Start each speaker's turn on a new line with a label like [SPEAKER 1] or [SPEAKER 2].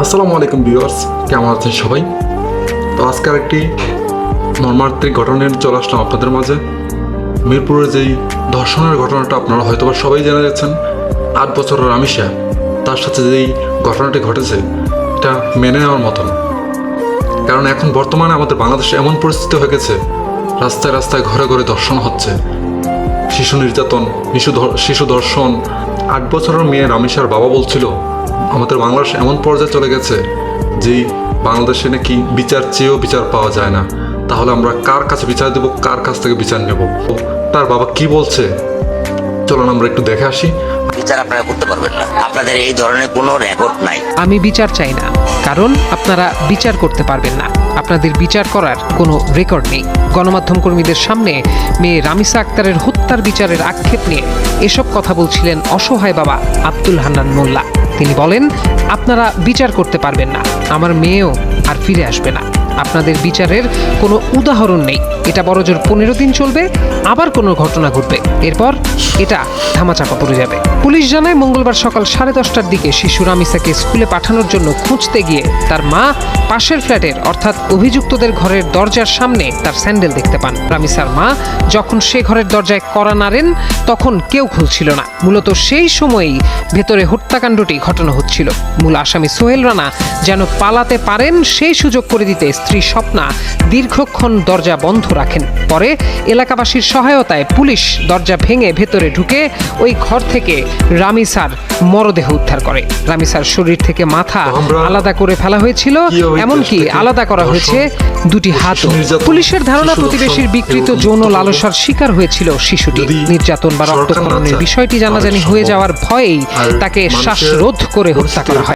[SPEAKER 1] আসসালামু আলাইকুম ভিউয়ার্স, কেমন আছেন সবাই? তো আজকের একটি মর্মান্তিক ঘটনা নিয়ে চলে আসলাম আপনাদের মাঝে। মিরপুরের যেই ধর্ষণের ঘটনাটা আপনারা হয়তোবা সবাই জেনে গেছেন। 8 বছরের রামিসা, তার সাথে যেই ঘটনাটি ঘটেছে এটা মেনে নেওয়ার মতন। কারণ এখন বর্তমানে আমাদের বাংলাদেশে এমন পরিস্থিতি হয়ে গেছে, রাস্তায় রাস্তায় ঘরে ঘরে ধর্ষণ হচ্ছে, শিশু নির্যাতন, শিশু ধর্ষণ। 8 বছরের মেয়ে রামিসার বাবা বলছিল আমাদের বাংলাদেশ এমন পর্যায়ে চলে গেছে যে বাংলাদেশে নাকি বিচার চেয়েও বিচার পাওয়া যায় না। তাহলে আমরা কার কাছে বিচার দেব, কার কাছ থেকে বিচার নেব? তার বাবা কি বলছে চলুন আমরা একটু দেখে আসি।
[SPEAKER 2] বিচার আপনারা করতে পারবেন না, আপনাদের এই ধরনের কোনো রেকর্ড নাই।
[SPEAKER 3] আমি বিচার চাই না, কারণ আপনারা বিচার করতে পারবেন না। আপনাদের বিচার করার কোনো রেকর্ড নেই। গণমাধ্যম কর্মীদের সামনে মেয়ে রামিসা আক্তারের হত্যার বিচারের আক্ষেপ নিয়ে এসব কথা বলছিলেন অসহায় বাবা আব্দুল হান্নান মোল্লা। তিনি বলেন, আপনারা বিচার করতে পারবেন না, আমার মেয়েও আর ফিরে আসবে না। আপনাদের বিচারের কোনো উদাহরণ নেই। এটা বড়জোর 15 দিন চলবে, আবার কোনো ঘটনা ঘটবে, এরপর এটা ধামাচাপা পড়ে যাবে। পুলিশ জানায়, মঙ্গলবার সকাল 10:30টার দিকে শিশু রামিসাকে স্কুলে পাঠানোর জন্য খুঁজতে গিয়ে তার মা পাশের ফ্ল্যাটের অর্থাৎ অভিযুক্তদের ঘরের দরজার সামনে তার স্যান্ডেল দেখতে পান। রামিসার মা যখন সে ঘরের দরজায় কড়া নাড়েন তখন কেউ খুলছিল না। মূলত সেই সময়েই ভেতরে হত্যাকাণ্ডটি ঘটানো হচ্ছিল। মূল আসামি সোহেল রানা যেন পালাতে পারেন সেই সুযোগ করে দিতে স্ত্রী স্বপ্না দীর্ঘক্ষণ দরজা বন্ধ রাখেন। পরে এলাকাবাসীর সহায়তায় পুলিশ দরজা ভেঙে ভেতরে ঢুকে ওই ঘর থেকে রামিসার মরদেহ উদ্ধার করে। রামিসার শরীর থেকে মাথা আলাদা করে ফেলা হয়েছিল, এমনকি আলাদা করা হয়েছে দুটি হাত। পুলিশের ধারণা, প্রতিবেশীর বিকৃত যৌন লালসার শিকার হয়েছিল শিশুটি। নির্যাতন বা রক্তক্ষরণের বিষয়টি জানাজানি হয়ে যাওয়ার ভয়েই তাকে শ্বাসরোধ করে হত্যা করা হয়।